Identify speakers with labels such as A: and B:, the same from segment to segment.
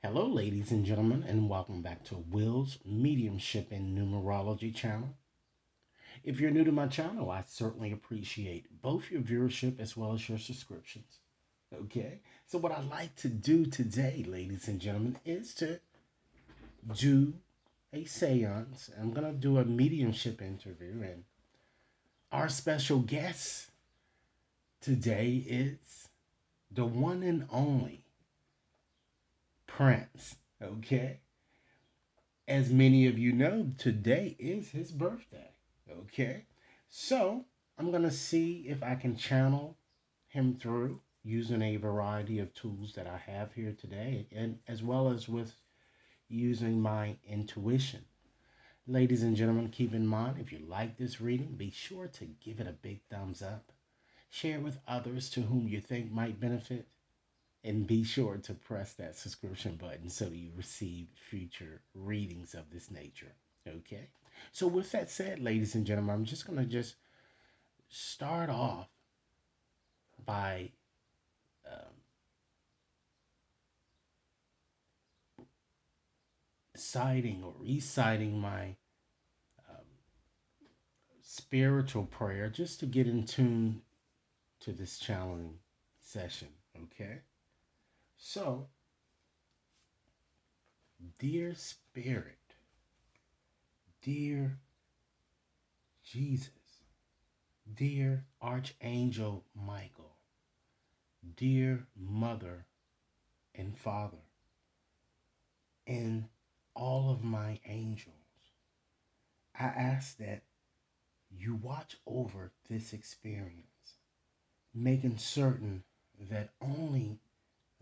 A: Hello, ladies and gentlemen, and welcome back to Will's Mediumship and Numerology channel. If you're new to my channel, I certainly appreciate both your viewership as well as your subscriptions. Okay, so what I'd like to do today, ladies and gentlemen, is to do a seance. I'm going to do a mediumship interview, and our special guest today is the one and only Prince. Okay, as many of you know, today is his birthday. Okay, so I'm going to see if I can channel him through using a variety of tools that I have here today, and as well as with using my intuition. Ladies and gentlemen, keep in mind, if you like this reading, be sure to give it a big thumbs up. Share it with others to whom you think might benefit, and be sure to press that subscription button so that you receive future readings of this nature. Okay? So with that said, ladies and gentlemen, I'm just going to just start off by um, citing or reciting my um, spiritual prayer just to get in tune to this challenging session. Okay? So, dear Spirit, dear Jesus, dear Archangel Michael, dear Mother and Father, and all of my angels, I ask that you watch over this experience, making certain that only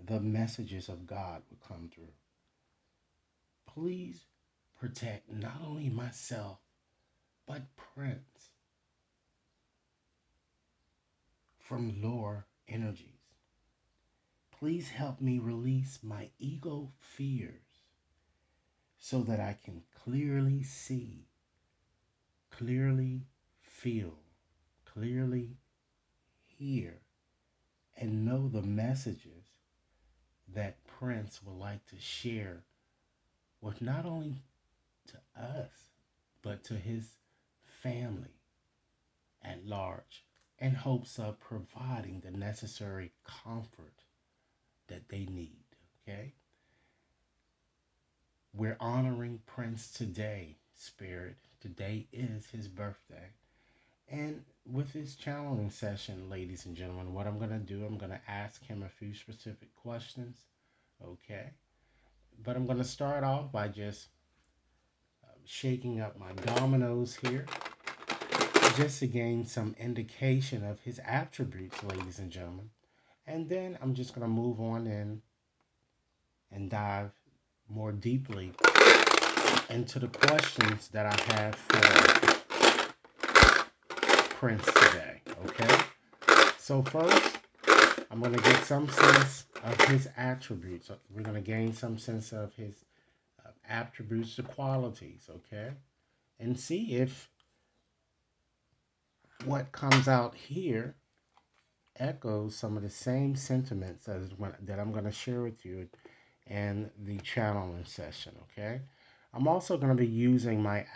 A: the messages of God will come through. Please protect not only myself, but Prince from lower energies. Please help me release my ego fears so that I can clearly see, clearly feel, clearly hear, and know the messages that Prince would like to share with not only to us, but to his family at large, in hopes of providing the necessary comfort that they need. Okay? We're honoring Prince today, Spirit. Today is his birthday. And with this challenging session, ladies and gentlemen, what I'm going to do, I'm going to ask him a few specific questions. Okay? But I'm going to start off by just shaking up my dominoes here just to gain some indication of his attributes, ladies and gentlemen. And then I'm just going to move on in and dive more deeply into the questions that I have for Prince today. Okay? So first, I'm going to get some sense of his attributes. We're going to gain some sense of his attributes, the qualities, okay? And see if what comes out here echoes some of the same sentiments that I'm going to share with you in the channeling session, okay? I'm also going to be using my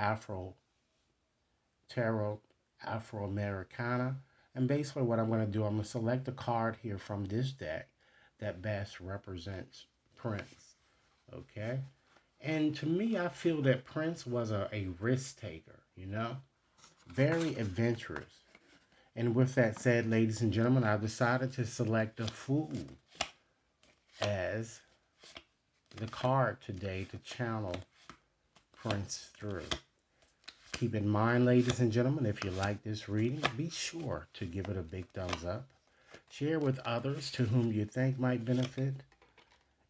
A: Tarot Afro-Americana. And basically what I'm going to do, I'm going to select a card here from this deck that best represents Prince, okay? And to me, I feel that Prince was a risk taker, you know? Very adventurous. And with that said, ladies and gentlemen, I've decided to select a Fool as the card today to channel Prince through. Keep in mind, ladies and gentlemen, if you like this reading, be sure to give it a big thumbs up. Share with others to whom you think might benefit.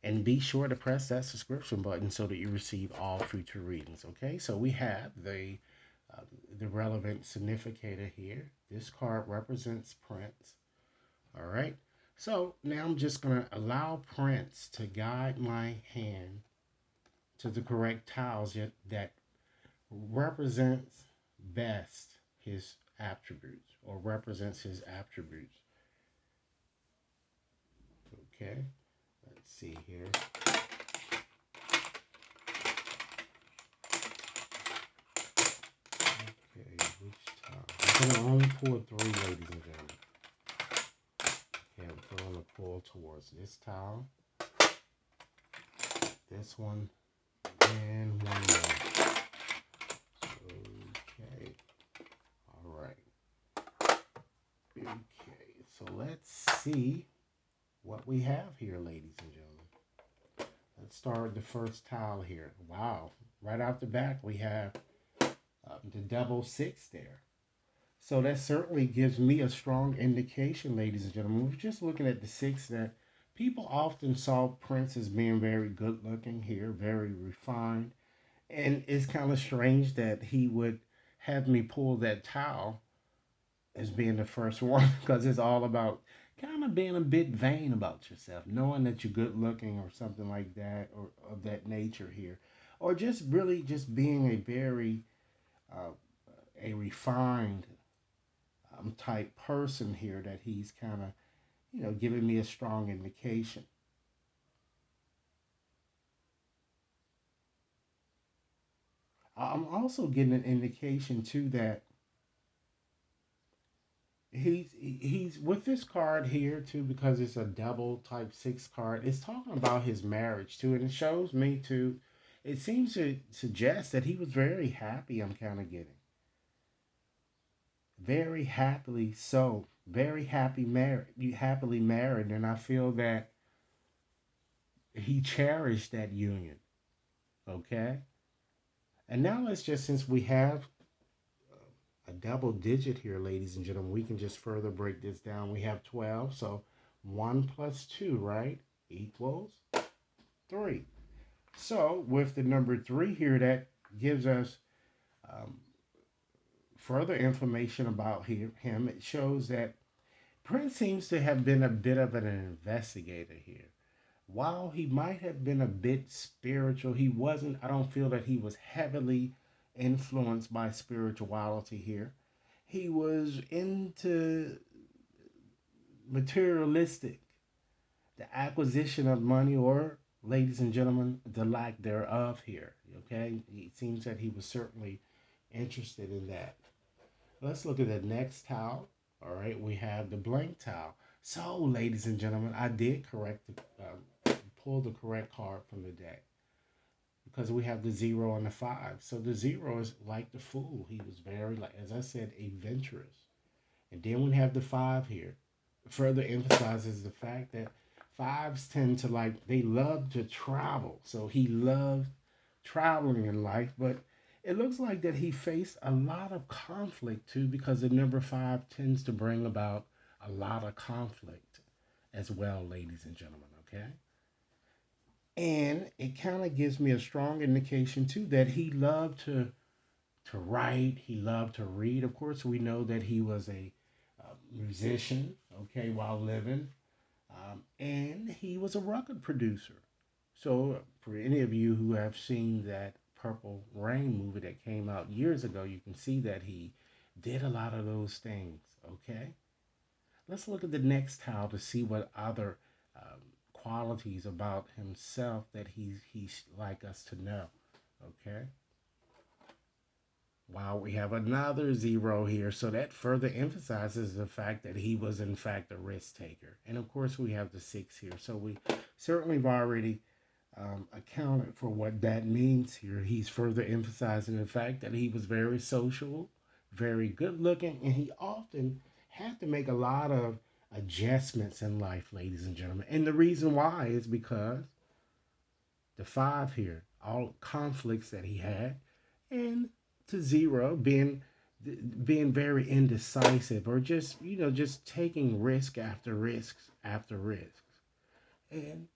A: And be sure to press that subscription button so that you receive all future readings. Okay, so we have the relevant significator here. This card represents Prince. All right, so now I'm just going to allow Prince to guide my hand to the correct tiles that represents best his attributes or represents his attributes. Okay, let's see here. can only pull three, ladies and gentlemen. Okay, I'm throwing the pull towards this towel, this one, and one more. Okay, all right. Okay, so let's see what we have here, ladies and gentlemen. Let's start with the first tile here. Wow, right out the back we have the double six there. So that certainly gives me a strong indication, ladies and gentlemen. We're just looking at the six that people often saw Prince as being very good looking here, very refined. And it's kind of strange that he would have me pull that towel as being the first one because it's all about kind of being a bit vain about yourself, knowing that you're good looking or something like that, or of that nature here, or just really just being a very uh, a refined type person here that he's kind of giving me a strong indication. I'm also getting an indication too that he's with this card here too, because it's a double type six card. It's talking about his marriage too, and it shows me too. It seems to suggest that he was very happy. I'm kind of getting very happily so, very happy married, happily married, and I feel that he cherished that union. Okay, and now let's just, since we have a double digit here, ladies and gentlemen, we can just further break this down. We have 12, so 1 plus 2, right, equals 3. So with the number 3 here, that gives us um, further information about him. It shows that Prince seems to have been a bit of an investigator here. While he might have been a bit spiritual, he wasn't, I don't feel that he was heavily influenced by spirituality here. He was into materialistic, the acquisition of money, or, ladies and gentlemen, the lack thereof here. Okay, it seems that he was certainly interested in that. Let's look at the next tile. All right, we have the blank tile. So, ladies and gentlemen, I did pull the correct card from the deck because we have the 0 and the 5. So the 0 is like the fool. He was very, like as I said, adventurous. And then we have the 5 here. Further emphasizes the fact that fives tend to, like, they love to travel. So he loved traveling in life, but it looks like that he faced a lot of conflict too, because the number 5 tends to bring about a lot of conflict as well, ladies and gentlemen. Okay. And it kind of gives me a strong indication too that he loved to write, he loved to read. Of course, we know that he was a musician, okay, while living, and he was a record producer. So, for any of you who have seen that Purple Rain movie that came out years ago, you can see that he did a lot of those things, okay? Let's look at the next tile to see what other qualities about himself that he's like us to know, okay? Wow, we have another 0 here. So that further emphasizes the fact that he was, in fact, a risk taker. And of course, we have the 6 here. So we certainly have already accounted for what that means here. He's further emphasizing the fact that he was very social, very good looking, and he often had to make a lot of adjustments in life, ladies and gentlemen. And the reason why is because the 5 here, all conflicts that he had, and to 0 being very indecisive, or just just taking risk after risks after risks, and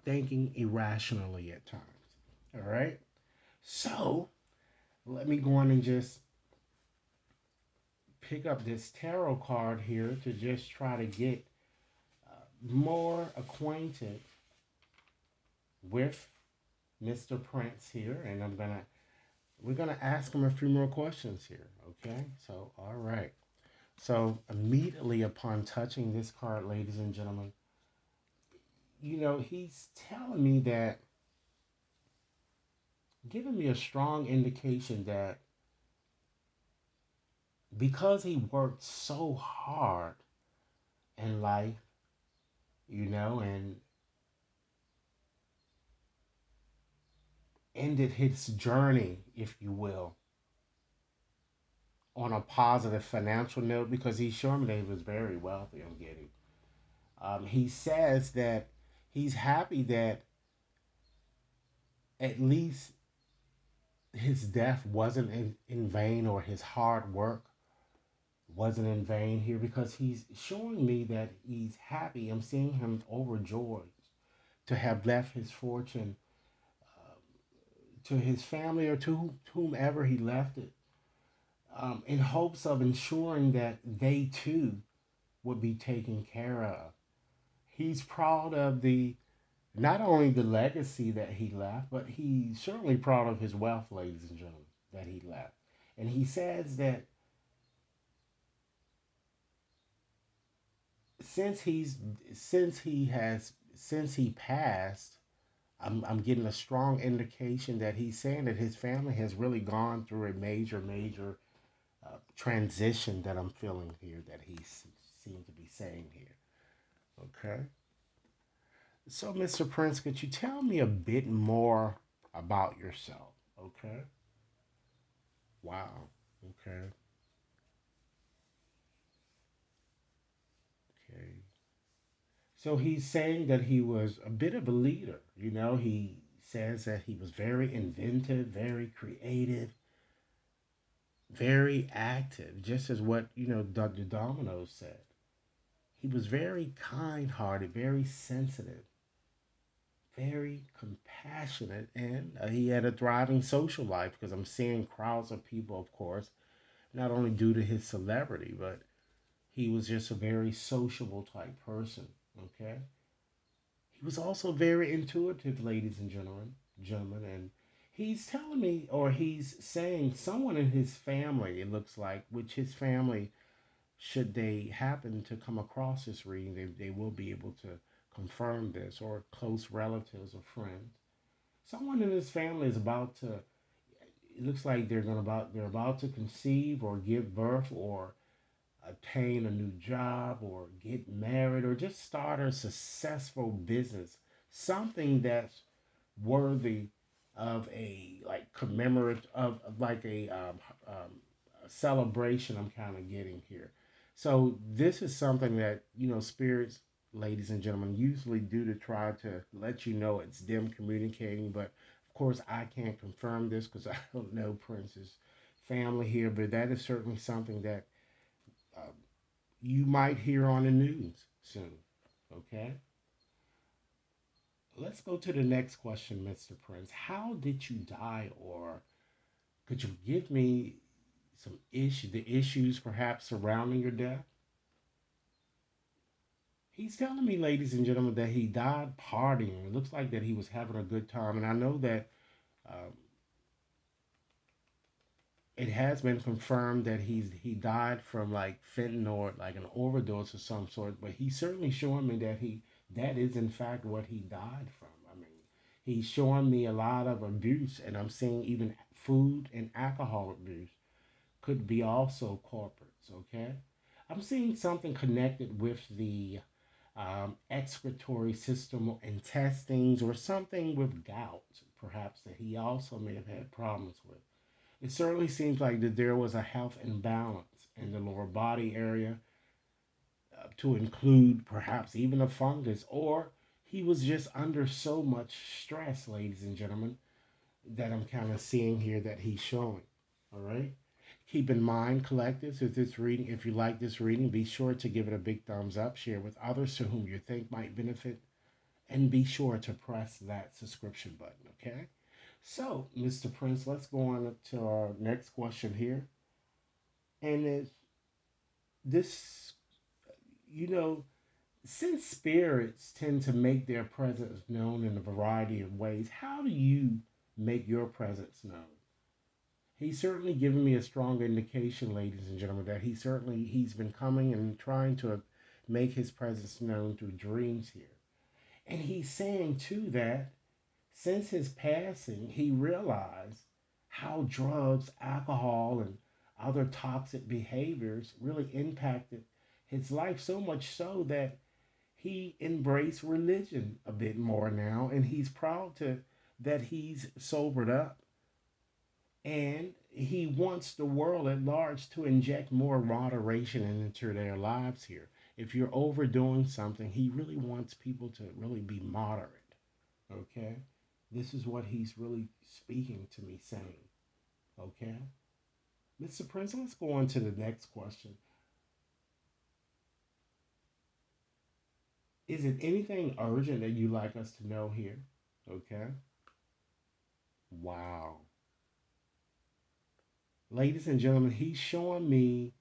A: thinking irrationally at times. All right, so let me go on and just pick up this tarot card here to just try to get more acquainted with Mr. Prince here, and we're gonna ask him a few more questions here. Okay, so all right. So immediately upon touching this card, ladies and gentlemen, he's telling me that, giving me a strong indication that because he worked so hard in life, and ended his journey, if you will, on a positive financial note because he showed me that he was very wealthy. I'm getting. He says that he's happy that at least his death wasn't in vain, or his hard work wasn't in vain here, because he's showing me that he's happy. I'm seeing him overjoyed to have left his fortune to his family, or to whomever he left it, in hopes of ensuring that they too would be taken care of. He's proud of the not only the legacy that he left, but he's certainly proud of his wealth, ladies and gentlemen, that he left. And he says that since he's since he passed, I'm getting a strong indication that he's saying that his family has really gone through a major transition that I'm feeling here, that he seems to be saying here. Okay. So, Mr. Prince, could you tell me a bit more about yourself? Okay. Wow. Okay. Okay. So he's saying that he was a bit of a leader. He says that he was very inventive, very creative, very active, just as what, Dr. Domino said. He was very kind hearted, very sensitive, very compassionate, and he had a thriving social life, because I'm seeing crowds of people, of course, not only due to his celebrity, but he was just a very sociable type person. Okay. He was also very intuitive, ladies and gentlemen, and he's telling me, or he's saying, someone in his family, it looks like, which his family, should they happen to come across this reading, they will be able to confirm this, or close relatives or friends. Someone in his family is about to. It looks like they're about to conceive or give birth, or obtain a new job, or get married, or just start a successful business. Something that's worthy of a like commemorative of like a celebration. I'm kind of getting here. So this is something that spirits, ladies and gentlemen, usually do to try to let you know it's them communicating. But of course, I can't confirm this because I don't know Prince's family here. But that is certainly something that uh, you might hear on the news soon. Okay. Let's go to the next question, Mr. Prince. How did you die, or could you give me the issues perhaps surrounding your death? He's telling me, ladies and gentlemen, that he died partying. It looks like that he was having a good time, and I know that um, it has been confirmed that he died from like fentanyl, or like an overdose of some sort. But he's certainly showing me that he that is in fact what he died from. I mean, he's showing me a lot of abuse, and I'm seeing even food and alcohol abuse could be also corporates. Okay, I'm seeing something connected with the excretory system, intestines, or something with gout, perhaps, that he also may have had problems with. It certainly seems like that there was a health imbalance in the lower body area, to include perhaps even a fungus, or he was just under so much stress, ladies and gentlemen, that I'm kind of seeing here that he's showing. All right. Keep in mind, collectives, if you like this reading, be sure to give it a big thumbs up, share with others to whom you think might benefit, and be sure to press that subscription button. Okay. So, Mr. Prince, let's go on to our next question here. And it's this, you know, since spirits tend to make their presence known in a variety of ways, how do you make your presence known? He's certainly given me a strong indication, ladies and gentlemen, that he's been coming and trying to make his presence known through dreams here. And he's saying too that since his passing, he realized how drugs, alcohol, and other toxic behaviors really impacted his life, so much so that he embraced religion a bit more now, and he's proud to that he's sobered up, and he wants the world at large to inject more moderation into their lives here. If you're overdoing something, he really wants people to really be moderate. Okay? This is what he's really speaking to me saying. Okay? Mr. Prince, let's go on to the next question. Is it anything urgent that you'd like us to know here? Okay? Wow. Ladies and gentlemen, he's showing me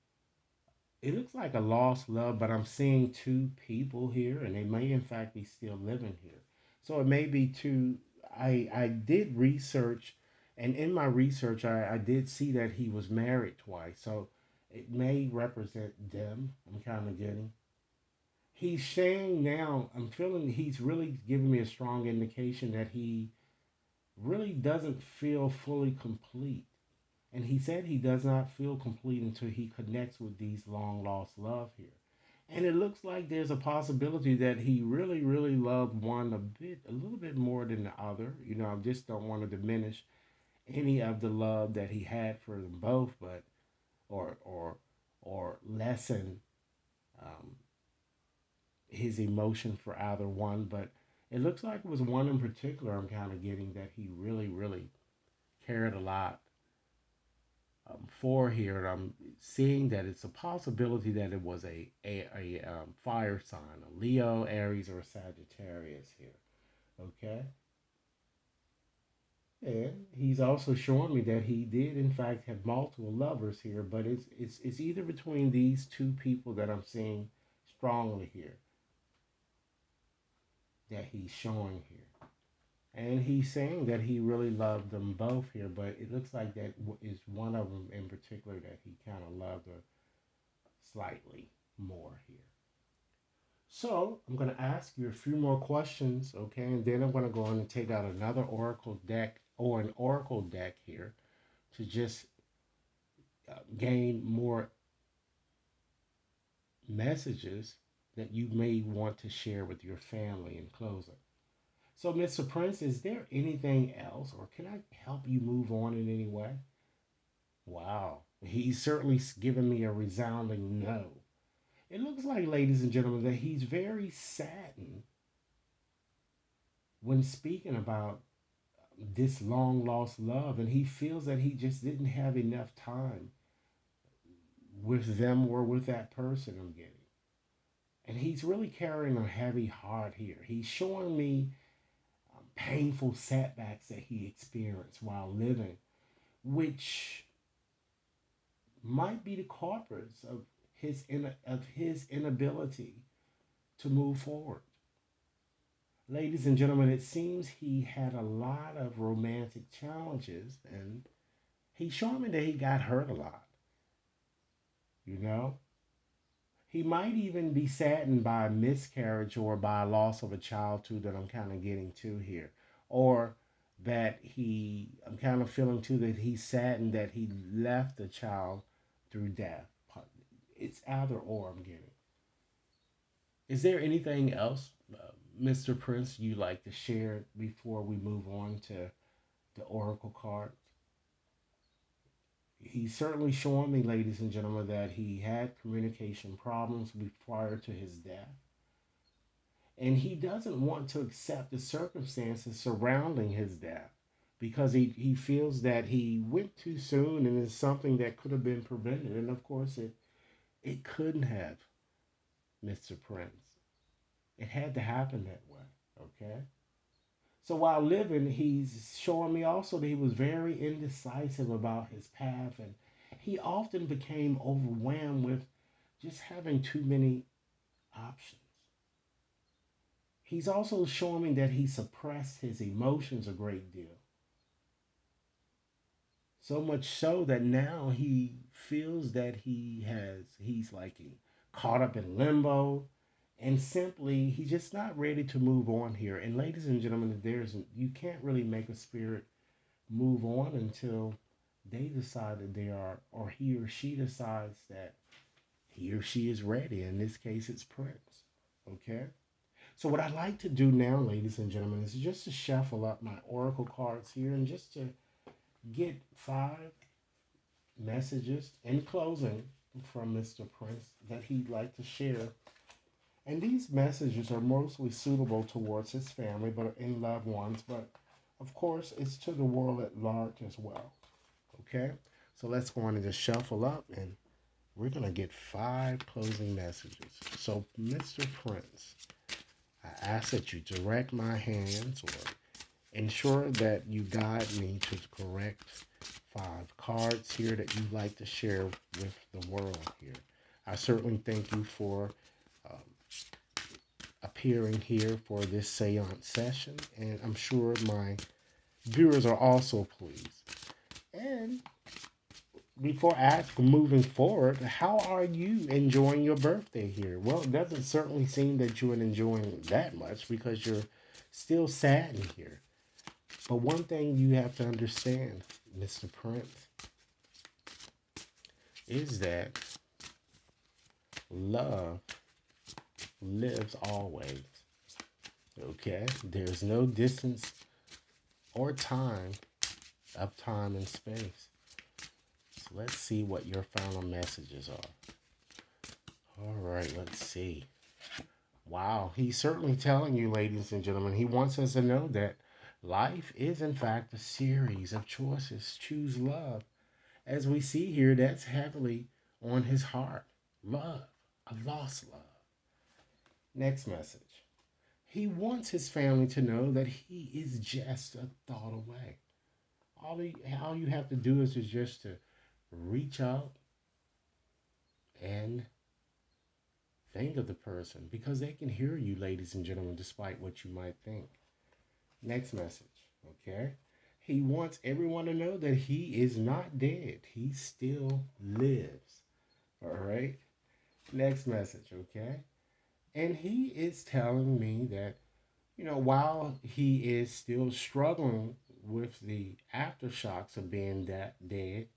A: it looks like a lost love, but I'm seeing two people here, and they may in fact be still living here. So it may be two. I did research, and in my research, I did see that he was married twice. So it may represent them. I'm kind of getting. He's saying now, I'm feeling he's really giving me a strong indication that he really doesn't feel fully complete. And he said he does not feel complete until he connects with these long lost love here. And it looks like there's a possibility that he really, really loved one a little bit more than the other. You know, I just don't want to diminish any of the love that he had for them both, but or or or lessen um, his emotion for either one. But it looks like it was one in particular I'm kind of getting that he really, really cared a lot for here. I'm seeing that it's a possibility that it was a fire sign, a Leo, Aries, or a Sagittarius here. Okay, and he's also showing me that he did in fact have multiple lovers here, but it's either between these two people that I'm seeing strongly here that he's showing here. And he's saying that he really loved them both here, but it looks like that is one of them in particular that he kind of loved her slightly more here. So I'm going to ask you a few more questions, okay? And then I'm going to go on and take out another oracle deck or an oracle deck here to just gain more messages that you may want to share with your family in closing. So, Mr. Prince, is there anything else, or can I help you move on in any way? Wow. He's certainly given me a resounding no. It looks like, ladies and gentlemen, that he's very saddened when speaking about this long lost love, and he feels that he just didn't have enough time with them or with that person I'm getting. And he's really carrying a heavy heart here. He's showing me painful setbacks that he experienced while living, which might be the culprits of his inability to move forward. Ladies and gentlemen, it seems he had a lot of romantic challenges, and he's showing me that he got hurt a lot. You know, he might even be saddened by a miscarriage or by a loss of a child too. That I'm kind of getting to here, or that I'm kind of feeling too that he's saddened that he left the child through death. It's either or I'm getting. Is there anything else, Mr. Prince, you'd like to share before we move on to the oracle cards? He's certainly showing me, ladies and gentlemen, that he had communication problems prior to his death. And he doesn't want to accept the circumstances surrounding his death because he feels that he went too soon and it's something that could have been prevented. And of course, it couldn't have, Mr. Prince. It had to happen that way, okay? So while living, he's showing me also that he was very indecisive about his path, and he often became overwhelmed with just having too many options. He's also showing me that he suppressed his emotions a great deal. So much so that now he feels that he's like caught up in limbo, and simply he's just not ready to move on here. And ladies and gentlemen, you can't really make a spirit move on until they decide that they are, or he or she decides that he or she is ready. In this case, it's Prince. Okay? So, what I'd like to do now, ladies and gentlemen, is just to shuffle up my oracle cards here and just to get 5 messages in closing from Mr. Prince that he'd like to share. And these messages are mostly suitable towards his family, but in loved ones, but of course, it's to the world at large as well. Okay? So let's go on and just shuffle up, and we're going to get 5 closing messages. So, Mr. Prince, I ask that you direct my hands or ensure that you guide me to the correct 5 cards here that you'd like to share with the world here. I certainly thank you for um, appearing here for this seance session, and I'm sure my viewers are also pleased. And before asking moving forward, how are you enjoying your birthday here? Well, it doesn't certainly seem that you're enjoying that much because you're still sad in here. But one thing you have to understand, Mr. Prince, is that love lives always. Okay? There's no distance or time of time and space. So let's see what your final messages are. All right, let's see. Wow, he's certainly telling you, ladies and gentlemen, he wants us to know that life is, in fact, a series of choices. Choose love. As we see here, that's heavily on his heart. Love, a lost love. Next message. He wants his family to know that he is just a thought away. All you have to do is just to reach out and think of the person because they can hear you, ladies and gentlemen, despite what you might think. Next message, okay? He wants everyone to know that he is not dead. He still lives. All right? Next message, okay? And he is telling me that, while he is still struggling with the aftershocks of being that dead,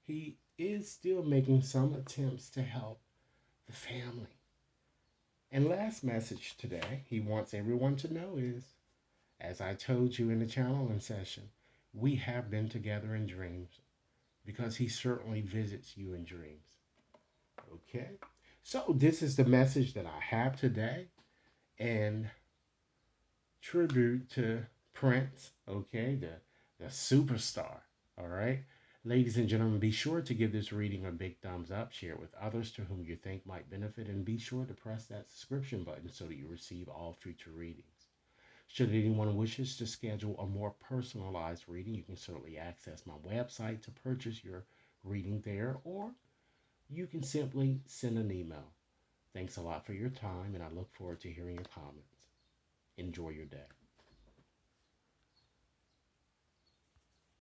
A: he is still making some attempts to help the family. And last message today, he wants everyone to know is, as I told you in the channeling session, we have been together in dreams because he certainly visits you in dreams. Okay? So, this is the message that I have today. And tribute to Prince, okay, the superstar. All right. Ladies and gentlemen, be sure to give this reading a big thumbs up, share it with others to whom you think might benefit, and be sure to press that subscription button so that you receive all future readings. Should anyone wishes to schedule a more personalized reading, you can certainly access my website to purchase your reading there, or you can simply send an email. Thanks a lot for your time, and I look forward to hearing your comments. Enjoy your day.